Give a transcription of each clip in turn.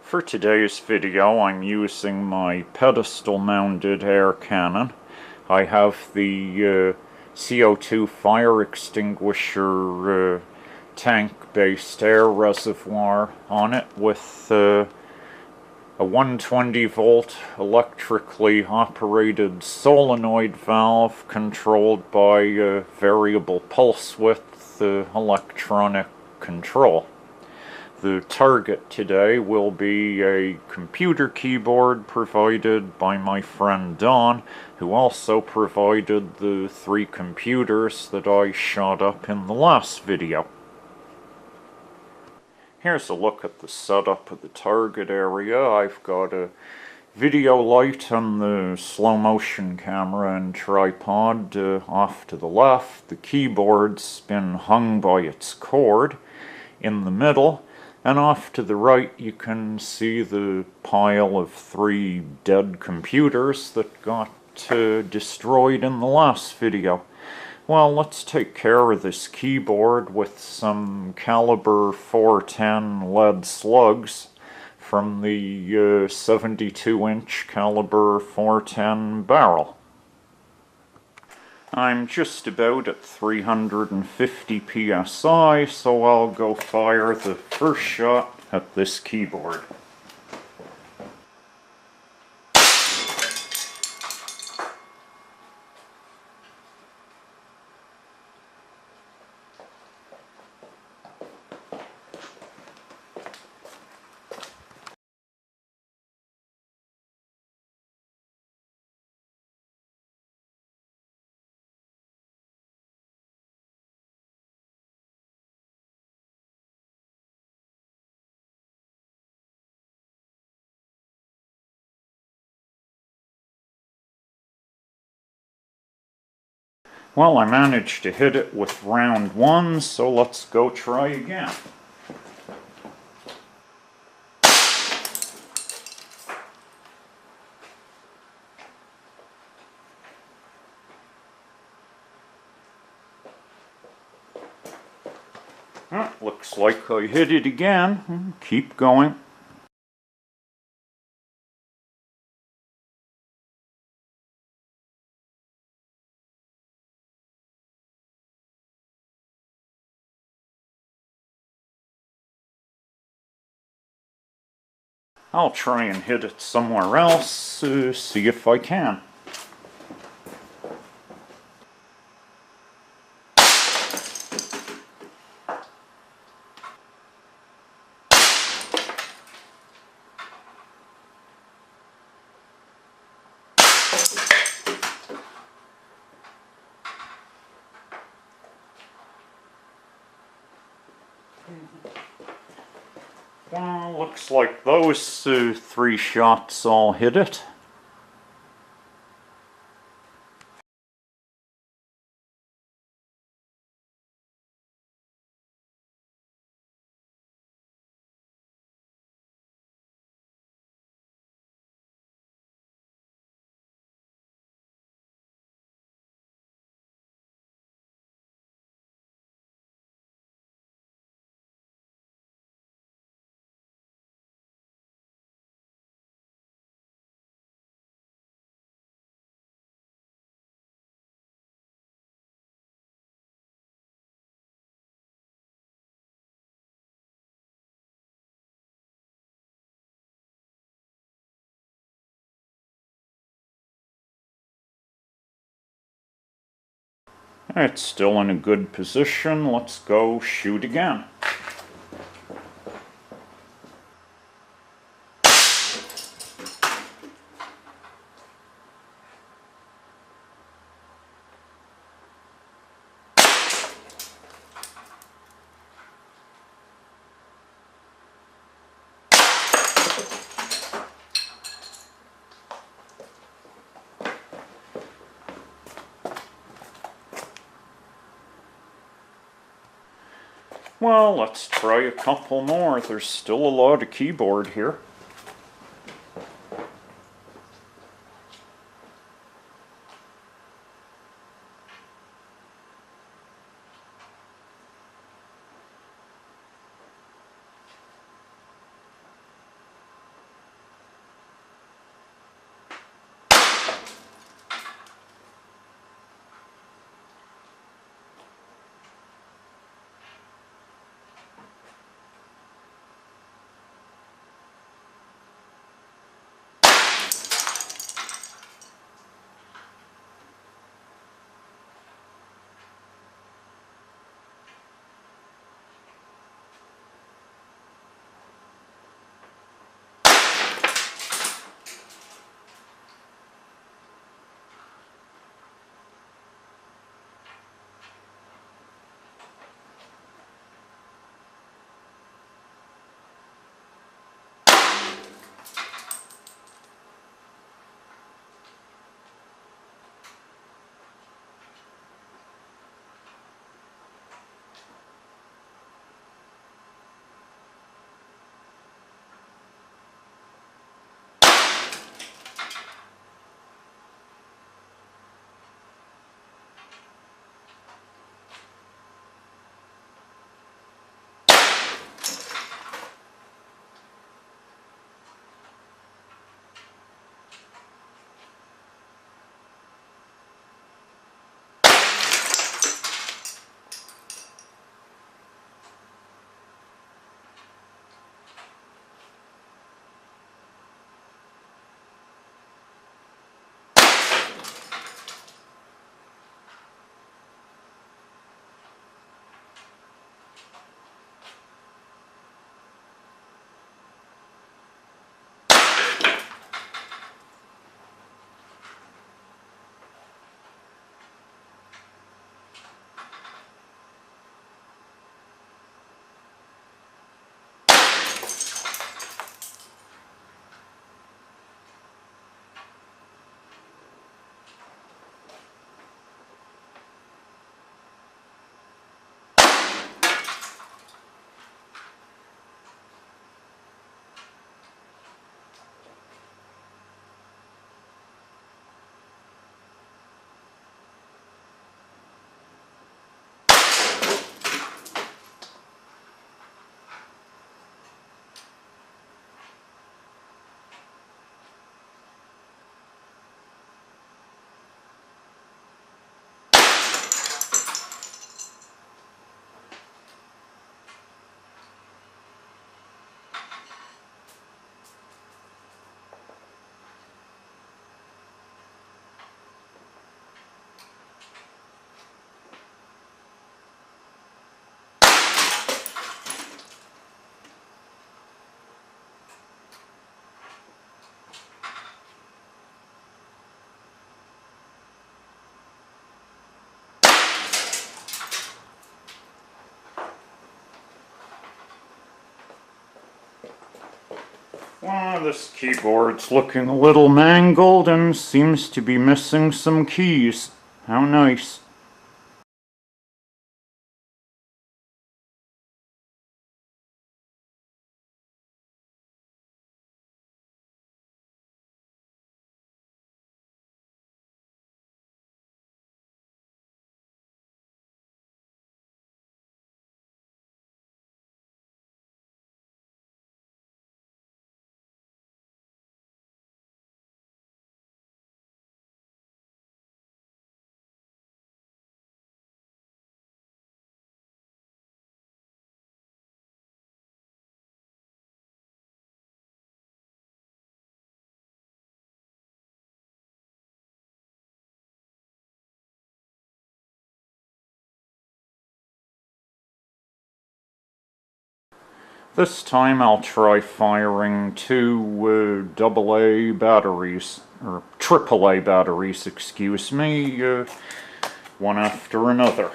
For today's video, I'm using my pedestal mounted air cannon. I have the CO2 fire extinguisher tank-based air reservoir on it with a 120 volt electrically operated solenoid valve controlled by a variable pulse width electronic control. The target today will be a computer keyboard provided by my friend Don, who also provided the 3 computers that I shot up in the last video. Here's a look at the setup of the target area. I've got a video light on the slow motion camera and tripod off to the left. The keyboard's been hung by its cord in the middle. And off to the right you can see the pile of 3 dead computers that got destroyed in the last video. Well, let's take care of this keyboard with some caliber 410 lead slugs from the 72-inch caliber 410 barrel. I'm just about at 350 psi, so I'll go fire the first shot at this keyboard. Well, I managed to hit it with round 1, so let's go try again. Looks like I hit it again. Keep going. I'll try and hit it somewhere else, see if I can. Well, looks like those 3 shots all hit it. It's still in a good position. Let's go shoot again. Well, let's try a couple more. There's still a lot of keyboard here. Well, this keyboard's looking a little mangled and seems to be missing some keys. How nice. This time I'll try firing two AA batteries, or AAA batteries, excuse me, one after another.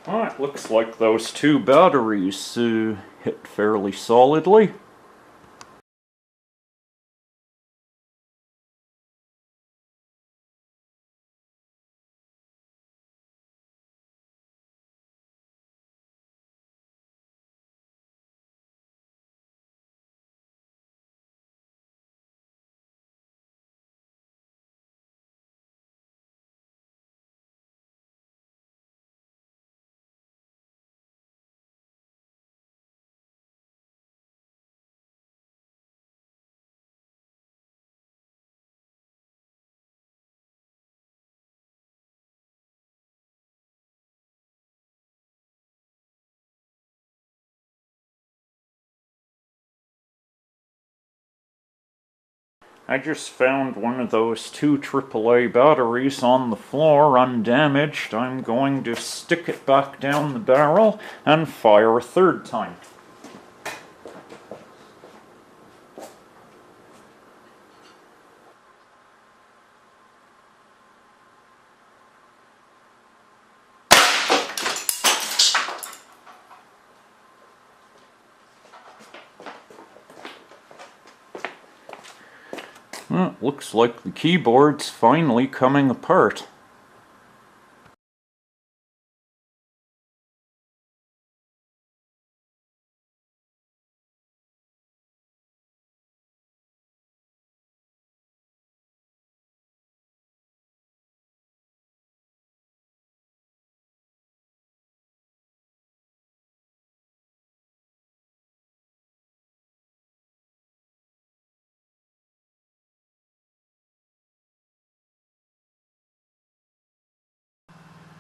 Alright, looks like those two batteries hit fairly solidly. I just found one of those two AAA batteries on the floor undamaged. I'm going to stick it back down the barrel and fire a third time. Well, looks like the keyboard's finally coming apart.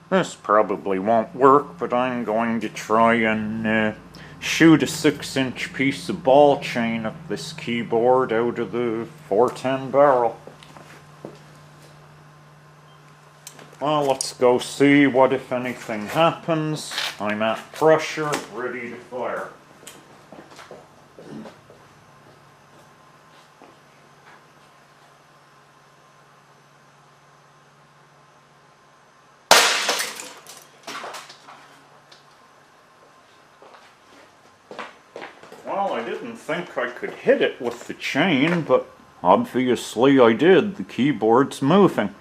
This probably won't work, but I'm going to try and shoot a 6-inch piece of ball chain at this keyboard out of the 410 barrel. Well, let's go see what, if anything, happens. I'm at pressure, ready to fire. Well, I didn't think I could hit it with the chain, but obviously I did. The keyboard's moving.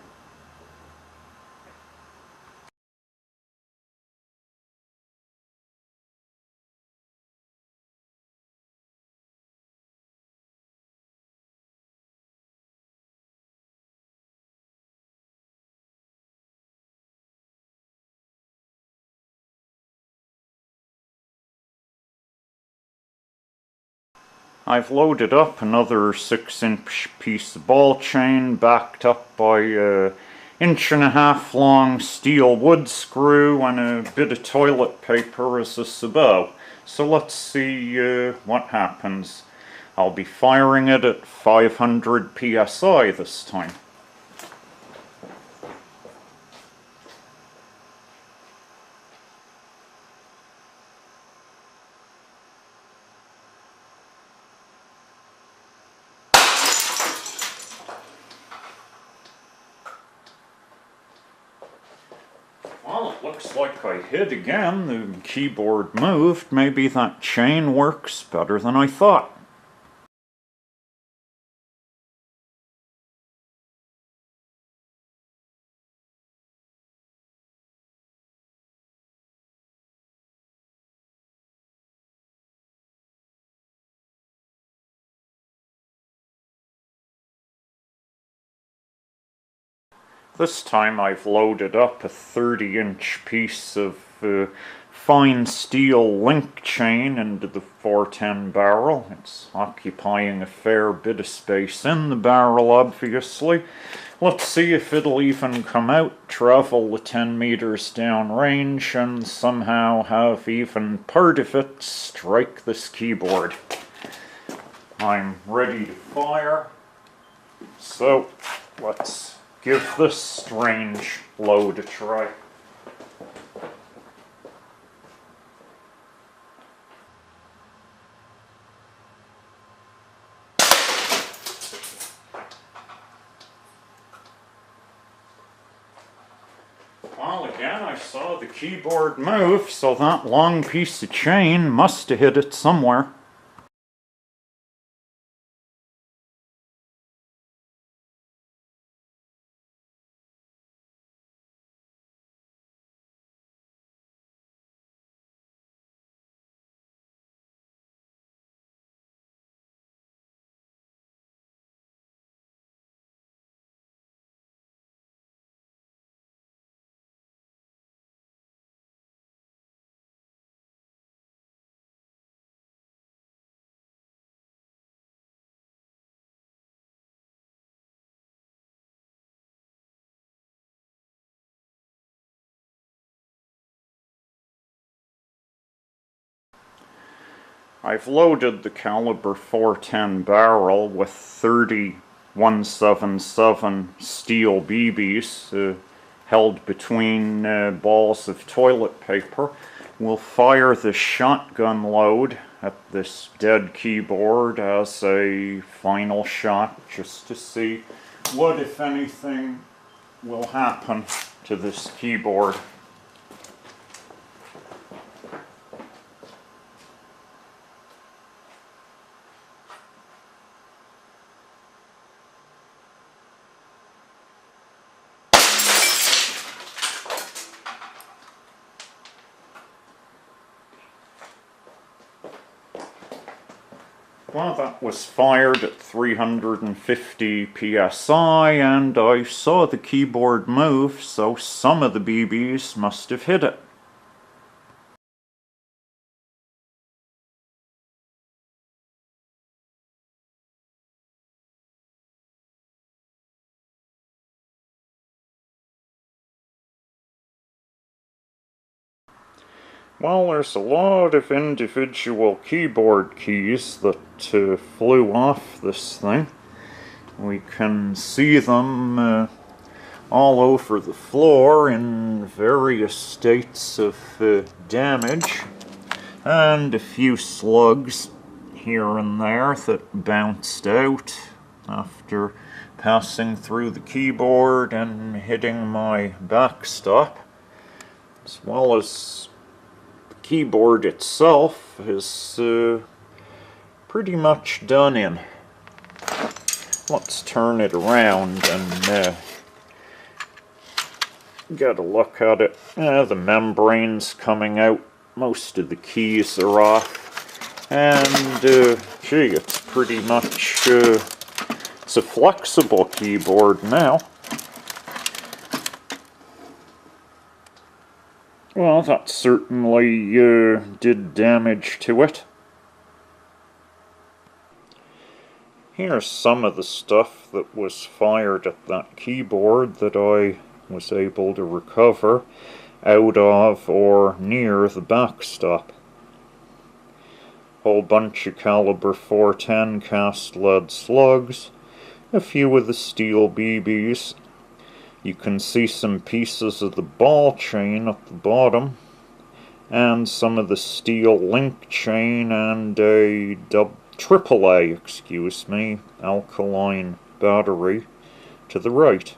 I've loaded up another 6-inch piece of ball chain backed up by a 1.5-inch long steel wood screw and a bit of toilet paper as a sabot. So let's see what happens. I'll be firing it at 500 psi this time. Well, it looks like I hit again. The keyboard moved. Maybe that chain works better than I thought. This time I've loaded up a 30-inch piece of fine steel link chain into the 410 barrel. It's occupying a fair bit of space in the barrel, obviously. Let's see if it'll even come out, travel the 10 meters downrange, and somehow have even part of it strike this keyboard. I'm ready to fire, so let's give this strange load a try. Well, again, I saw the keyboard move, so that long piece of chain must have hit it somewhere. I've loaded the caliber 410 barrel with 30 177 steel BBs held between balls of toilet paper. We'll fire the shotgun load at this dead keyboard as a final shot, just to see what, if anything, will happen to this keyboard. Well, that was fired at 350 psi, and I saw the keyboard move, so some of the BBs must have hit it. Well, there's a lot of individual keyboard keys that flew off this thing. We can see them all over the floor in various states of damage, and a few slugs here and there that bounced out after passing through the keyboard and hitting my backstop, as well as keyboard itself is pretty much done in. Let's turn it around and get a look at it. The membrane's coming out, most of the keys are off, and gee, it's pretty much it's a flexible keyboard now. Well, that certainly did damage to it. Here's some of the stuff that was fired at that keyboard that I was able to recover out of or near the backstop. Whole bunch of caliber 410 cast lead slugs, a few of the steel BBs. You can see some pieces of the ball chain at the bottom, and some of the steel link chain and a AAA, alkaline battery to the right.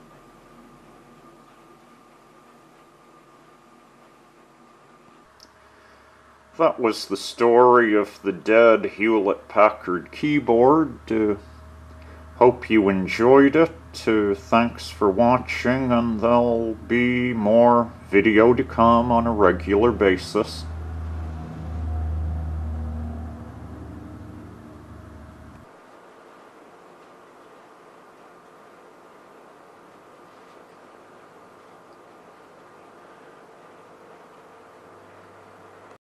That was the story of the dead Hewlett-Packard keyboard. Hope you enjoyed it. Thanks for watching, and there'll be more video to come on a regular basis.